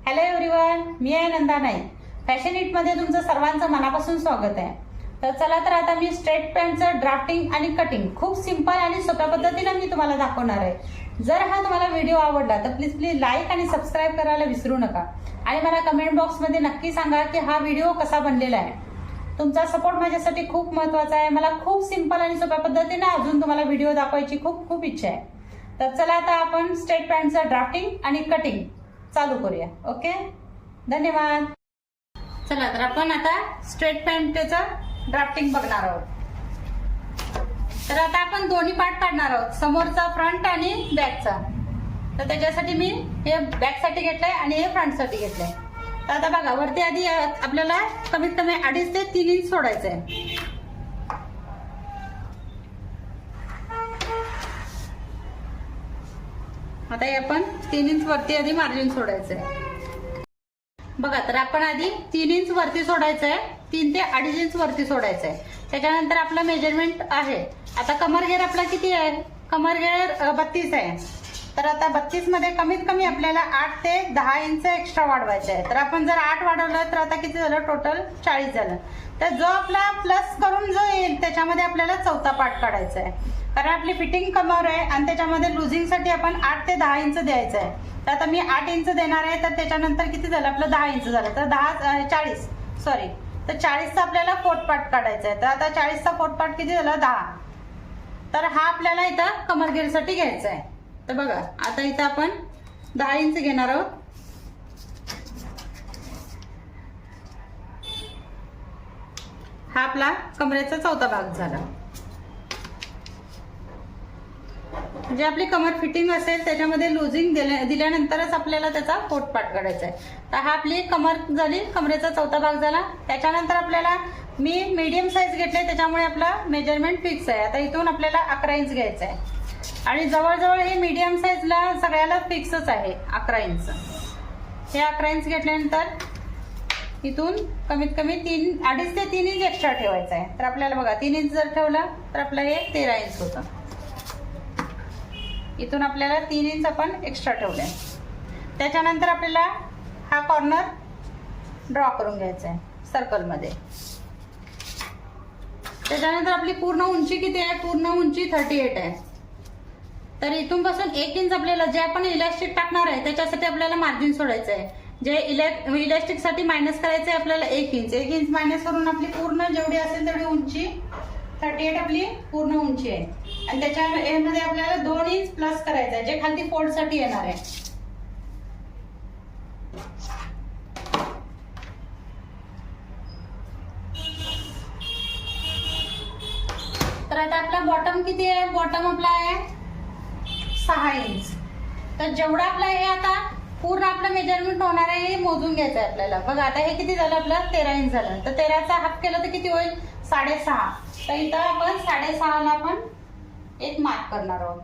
Hello everyone, मी आहे Nanda Naik. Fashion hit मध्ये तुमचं सर्वांचं मनापासून स्वागत आहे. तर चला तर आता मी स्ट्रेट पॅन्टचं ड्राफ्टिंग आणि कटिंग खूप सिंपल आणि सोप्या पद्धतीने मी तुम्हाला दाखवणार आहे. जर हा तुम्हाला व्हिडिओ आवडला तर प्लीज लाईक आणि सबस्क्राईब करायला विसरू नका आणि मला कमेंट बॉक्समध्ये नक्की सांगा की हा व्हिडिओ कसा बनलेला आहे. तुमचा सपोर्ट माझ्यासाठी खूप महत्त्वाचा आहे. मला खूप सिंपल आणि सोप्या पद्धतीने अजून तुम्हाला व्हिडिओ दाखवायची खूप इच्छा आहे. तर चला आता आपण स्ट्रेट पॅन्टचं ड्राफ्टिंग आणि कटिंग चालू करूया. ओके, धन्यवाद. चला तर आपण आता स्ट्रेट पॅन्टचं ड्राफ्टिंग बघणार आहोत. तर आता आपण दोन्ही पार्ट काढणार आहोत, समोरचा फ्रंट आणि बॅकचा. तर त्याच्यासाठी मी हे बॅकसाठी घेतलंय आणि हे फ्रंटसाठी घेतलंय. तर आता बघा, वरती आधी आपल्याला कमीत कमी 2.5 ते 3 इंच सोडायचं आहे. आता हे आपण 3 इंच वरती आधी मार्जिन सोडायचंय. बघा, तर आपण आधी 3 इंच वरती सोडायचंय, 3 ते 2.5 इंच वरती सोडायचंय. त्याच्यानंतर आपला मेजरमेंट आहे. आता कमर घेर आपला किती आहे? कमर घेर 32 आहे. तर आता 32 मध्ये कमीत कमी आपल्याला 8 ते 10 इंच एक्स्ट्रा वाढवायचं आहे. तर आपण जर 8 वाढवलं तर आता किती झालं? टोटल 40 झालं. तर जो आपला प्लस करून जो येईल त्याच्यामध्ये आपल्याला चौथा पार्ट काढायचा आहे. कारण आपली फिटिंग कमर आहे आणि त्याच्यामध्ये लुझिंगसाठी आपण 8 ते 10 इंच द्यायचं आहे. तर आता मी 8 इंच देणार आहे. तर त्याच्यानंतर किती झालं? आपलं 10 इंच झालं. तर 40 तर 40चा आपल्याला फोर्थ पार्ट काढायचा आहे. तर आता 40चा फोर्थ पार्ट किती झाला? 10. तर हा आपल्याला इथं कमरगेरसाठी घ्यायचा आहे. तर बघा, आता इथं आपण 10 इंच घेणार आहोत. हा आपला कमरेचा चौथा भाग झाला. म्हणजे आपली कमर फिटिंग असेल त्याच्यामध्ये लुझिंग दिल्यानंतरच आपल्याला त्याचा फोर्थ पार्ट काढायचा आहे. तर हा आपली कमर झाली, कमरेचा चौथा भाग झाला. त्याच्यानंतर आपल्याला मी मीडियम साईज घेतले, त्याच्यामुळे आपला मेजरमेंट फिक्स आहे. आता इथून आपल्याला 11 इंच घ्यायचं आहे आणि जवळजवळ हे मीडियम साईजला सगळ्याला फिक्सच आहे 11 इंच. हे 11 इंच घेतल्यानंतर इथून कमीत कमी 2.5 ते 3 इंच एक्स्ट्रा ठेवायचं आहे. तर आपल्याला बघा, 3 इंच जर ठेवला तर आपलं हे 13 इंच होतं. इथून आपल्याला 3 इंच आपण एक्स्ट्रा ठेवलंय. त्याच्यानंतर आपल्याला हा कॉर्नर ड्रॉ करून घ्यायचा आहे सर्कलमध्ये. त्याच्यानंतर आपली पूर्ण उंची किती आहे? पूर्ण उंची 38 आहे. तर इथून पासून 1 इंच आपल्याला जे आपण इलास्टिक टाकणार आहे त्याच्यासाठी आपल्याला मार्जिन सोडायचं आहे. जे इलास्टिक साठी मायनस करायचं आहे आपल्याला 1 इंच. 1 इंच मायनस करून आपली पूर्ण जेवढी असेल तेवढी उंची 38 आपली पूर्ण उंची आहे. आणि त्याच्या मध्ये आपल्याला 2 इंच प्लस करायचं आहे, जे खाली फोल्ड साठी येणार आहे. तर आता आपला बॉटम किती आहे? बॉटम आपला आहे 6 इंच. तर जेवढा आपला हे आता पूर्ण आपलं मेजरमेंट होणार आहे हे मोजून घ्यायचं आहे आपल्याला. बघा, आता हे किती झालं? आपलं 13 इंच झालं. तर 13चा हाफ केलं तर किती होईल? 6.5. तर इथं आपण 6.5 ला आपण एक मार्क करणार आहोत,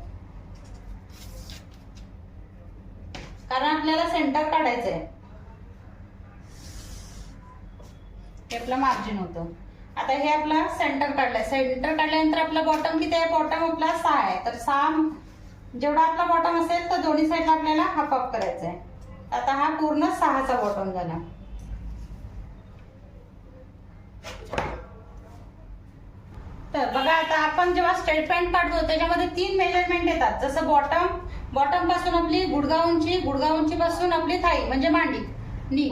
कारण आपल्याला सेंटर काढायचं आहे. हे आपलं मार्जिन होतं. आता हे आपला सेंटर काढलाय. सेंटर काढल्यानंतर आपला बॉटम किती आहे? बॉटम आपला 6 आहे. तर 6 जेवढा आपला बॉटम असेल तर दोन्ही साईडला आपल्याला हाफ अप करायचा आहे. आता हा पूर्ण 6चा बॉटम झाला. तर बघा, आता आपण जेव्हा स्ट्रेट पॅन्ट काढतो त्याच्यामध्ये 3 मेजरमेंट येतात. जसं बॉटम पासून आपली गुडघा उंची पासून आपली थाई म्हणजे मांडी नी.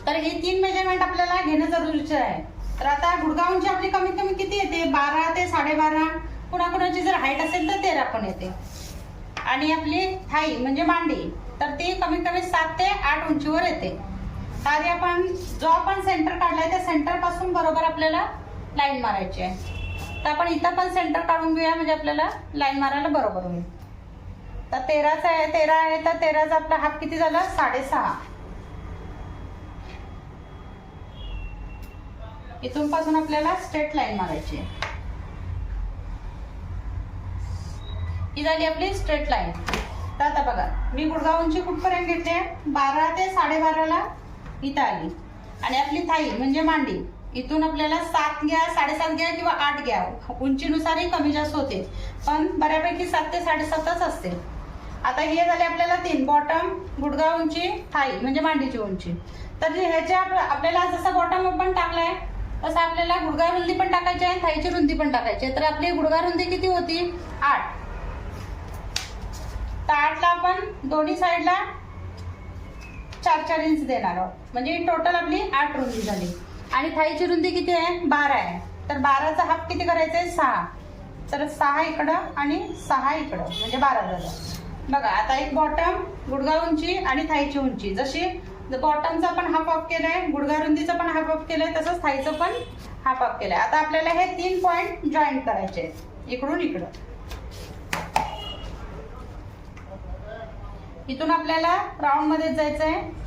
तर हे 3 मेजरमेंट आपल्याला घेणं जरुरीचं आहे. तर आता गुडघा उंची आपली कमीत कमी किती येते? 12 ते 12.5. कुणाकुणाची जर हाईट असेल तर 13 पण येते. आणि आपली थाई म्हणजे मांडी तर ती कमीत कमी 7 ते 8 उंचीवर येते. तर आपण जो आपण सेंटर काढलाय त्या सेंटर पासून बरोबर आपल्याला लाईन मारायची आहे. तर आपण इथं पण सेंटर काढून घेऊया, म्हणजे आपल्याला लाईन मारायला बरोबर होईल. तर 13 आहे. तर 13चा आपला हाफ किती झाला? 6.5. इथून पासून आपल्याला स्ट्रेट लाईन मारायची आहे. ही झाली आपली स्ट्रेट लाईन. तर आता बघा, मी गुडघा उंची कुठपर्यंत घेतली? 12 ते 12.5ला इथं आली. आणि आपली थाई म्हणजे मांडी इथून आपल्याला 7 घ्या, 7.5 घ्या किंवा 8 घ्या, उंचीनुसारही कमी जास्त होते, पण बऱ्यापैकी 7 ते 7.5च असते. आता हे झाले आपल्याला 3, बॉटम, गुडघा उंची, थाई म्हणजे मांडीची उंची. तर ह्याच्या आपल्याला जसं बॉटम आपण टाकलाय तसं आपल्याला गुडघा रुंदी पण टाकायची आहे, थाईची रुंदी पण टाकायची आहे. तर आपली गुडघा रुंदी किती होती? 8. तर 8ला आपण दोन्ही साईडला 4-4 इंच देणार आहोत, म्हणजे टोटल आपली 8 रुंदी झाली. आणि थाईची रुंदी किती आहे? 12 आहे. तर 12चा हाफ किती करायचं आहे? 6. तर 6 इकडं आणि 6 इकडं म्हणजे 12 झालं. बघा आता एक बॉटम, गुडघा उंची आणि थाईची उंची, जशी बॉटमचा पण हाफ ऑफ केलाय, गुडघा रुंदीचं पण हाफ ऑफ केलंय, तसंच थाईचं पण हाफ ऑफ केलंय. आता आपल्याला हे 3 पॉइंट जॉईंट करायचे आहेत, इकडून इकडं. इथून आपल्याला राऊंड मध्ये जायचं आहे.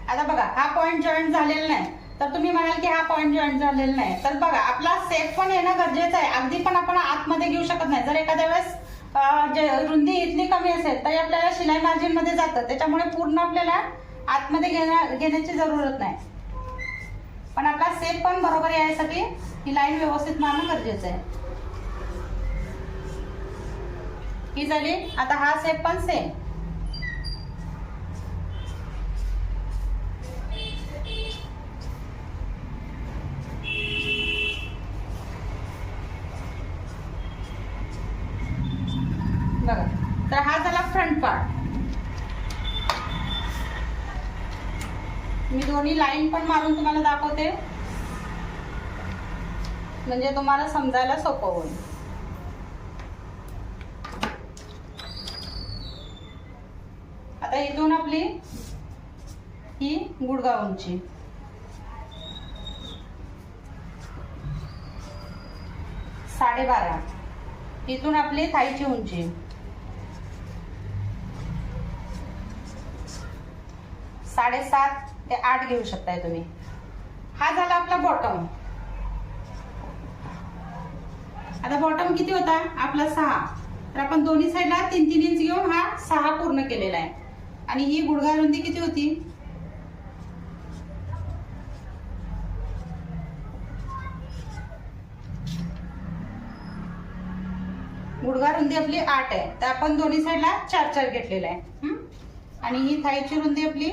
आता बघा हा पॉइंट जॉईंट झालेला नाही, तर तुम्ही म्हणाल की हा पॉइंट जॉईंट झालेला नाही. तर बघा आपला सेप पण येणं गरजेचं आहे. अगदी पण आपण आतमध्ये घेऊ शकत नाही. जर एखाद्या वेळेस रुंदी इथली कमी असेल तर आपल्याला शिलाई मार्जिन मध्ये जातं, त्याच्यामुळे पूर्ण आपल्याला आतमध्ये घेण्याची जरूरत नाही. पण आपला सेप पण बरोबर यायसाठी ही लाईन व्यवस्थित मारणं गरजेचं आहे. ही झाली. आता हा सेप पण सेम. बघा, तर हा झाला फ्रंट पार्ट. मी दोन्ही लाईन पण मारून तुम्हाला दाखवते, म्हणजे तुम्हाला समजायला सोपं होईल. आता इथून आपली ही गुडघा उंची, 12.5. इथून आपली थाईची उंची 7.5 ते 8 घेऊ शकताय तुम्ही. हा झाला आपला बॉटम. आता बॉटम किती होता आपला? 6. तर आपण दोन्ही साईडला 3-3 इंच घेऊन हा 6 पूर्ण केलेला आहे. आणि ही गुडघा रुंदी किती होती? गुडघा रुंदी आपली 8 आहे, तर आपण दोन्ही साईडला 4-4 घेतलेला आहे. आणि ही थाईची रुंदी आपली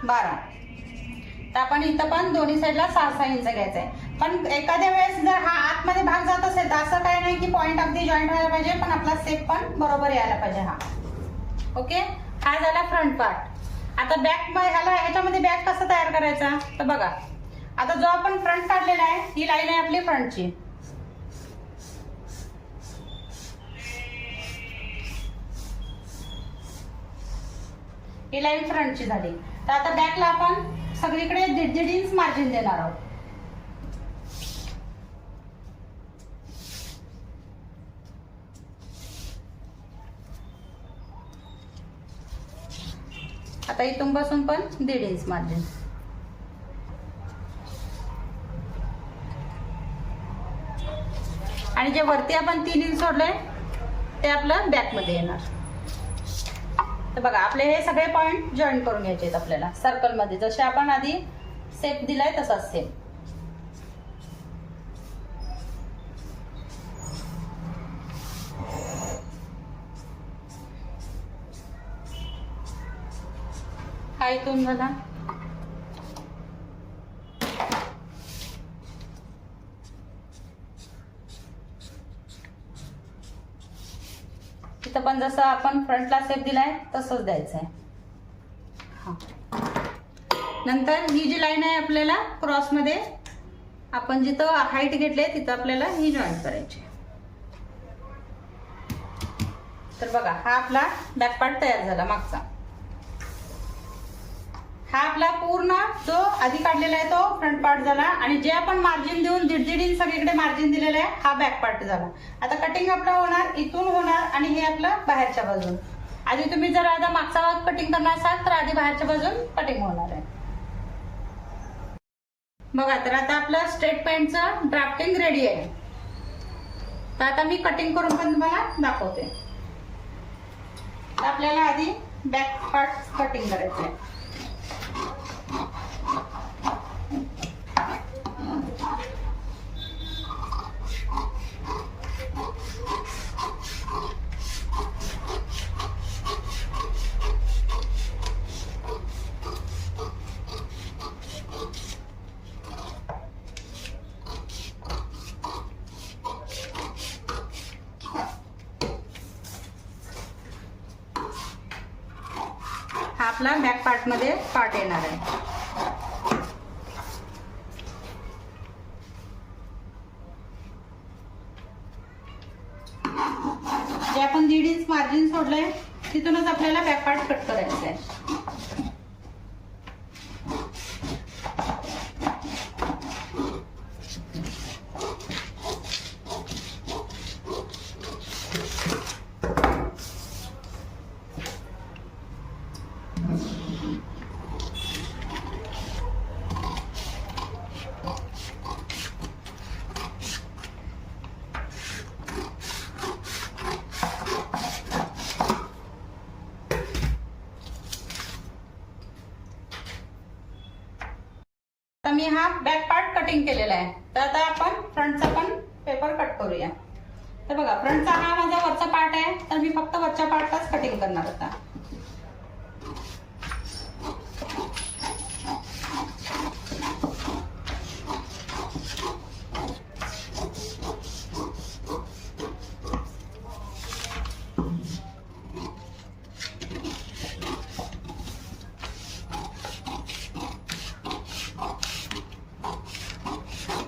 12. तर आपण इथं पण दोन्ही साईडला 6-6 इंच घ्यायचं आहे. पण एखाद्या वेळेस जर हा आतमध्ये भाग जात असेल तर असं काही नाही की पॉइंट अगदी जॉईंट व्हायला पाहिजे, पण आपला सेप पण बरोबर यायला पाहिजे. हा ओके. हा झाला फ्रंट पार्ट. आता बॅक ह्याच्यामध्ये बॅक कसा तयार करायचा? तर बघा, आता जो आपण फ्रंट काढलेला आहे ही लाईन आहे आपली फ्रंटची. ही लाईन फ्रंटची झाली. तर आता बॅकला आपण सगळीकडे 1.5 इंच मार्जिन देणार आहोत. आता इथून बसून पण 1.5 इंच मार्जिन. आणि जे वरती आपण 3 इंच सोडलंय ते आपलं बॅक मध्ये येणार. तर बघा आपले हे सगळे पॉइंट जॉईन करून घ्यायचे आहेत आपल्याला सर्कल मध्ये, जसे आपण आधी सेप दिलाय तसाच सेम. हा इथून झाला. इथं पण जसं आपण फ्रंटला सेप दिलाय तसंच द्यायचं आहे. हा. नंतर ही जी लाईन आहे आपल्याला क्रॉस मध्ये आपण जिथं हाईट घेतली तिथं आपल्याला ही जॉईन करायची. तर बघा हा आपला बॅक पार्ट तयार झाला मागचा. हा आपला पूर्ण जो आधी काढलेला आहे तो फ्रंट पार्ट झाला. आणि जे आपण मार्जिन देऊन 1.5 इंच सगळीकडे मार्जिन दिलेलं आहे हा बॅक पार्ट झाला. आता कटिंग आपलं होणार इथून होणार आणि हे आपलं बाहेरच्या बाजून. आधी तुम्ही जर आता मागचा भाग कटिंग करणार असाल तर आधी बाहेरच्या बाजून कटिंग होणार आहे. बघा, तर आता आपलं स्ट्रेट पॅन्टचं ड्राफ्टिंग रेडी आहे. तर आता मी कटिंग करून पण तुम्हाला दाखवते. तर आपल्याला आधी बॅक पार्ट कटिंग करायचं आहे. हा आपला बॅक पार्ट मध्ये पार्ट येणार आहे. जे आपण 1.5 इंच मार्जिन सोडलंय तिथूनच आपल्याला बॅक पार्ट कट करायचा आहे. आता मी हा बॅक पार्ट कटिंग केलेला आहे. तर आता आपण फ्रंटचा पण पेपर कट करूया. तर बघा, फ्रंटचा हा माझा वरचा पार्ट आहे, तर मी फक्त वरच्या पार्टच कटिंग करणार आता.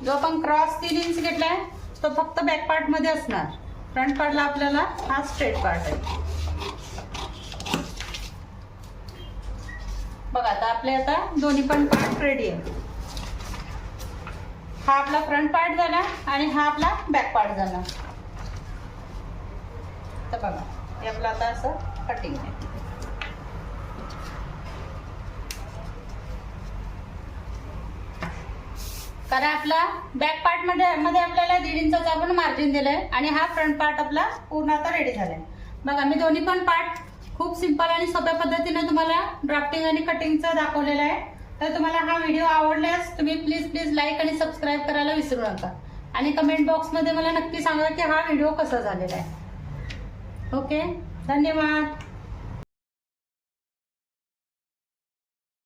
जो आपण क्रॉस 3 इंच घेतलाय तो फक्त बॅक पार्ट मध्ये असणार. फ्रंट पार्टला आपल्याला हा स्ट्रेट पार्ट आहे. बघा, आता दोन्ही पण पार्ट रेडी आहे. हा आपला फ्रंट पार्ट झाला आणि हा आपला बॅक पार्ट झाला. तर बघा, हे आपलं आता असं कटिंग आहे. कारण आपला बॅक पार्ट मध्ये आपल्याला 1.5 इंचाचा आपण मार्जिन दिलंय आणि हा फ्रंट पार्ट आपला पूर्ण आता रेडी झालाय. बघा, मी दोन्ही पण पार्ट खूप सिंपल आणि सोप्या पद्धतीने तुम्हाला ड्राफ्टिंग आणि कटिंगचं दाखवलेलं आहे. तर तुम्हाला हा व्हिडिओ आवडल्यास तुम्ही प्लीज लाईक आणि सबस्क्राईब करायला विसरू नका आणि कमेंट बॉक्समध्ये मला नक्की सांगा की हा व्हिडिओ कसा झालेला आहे. ओके, धन्यवाद.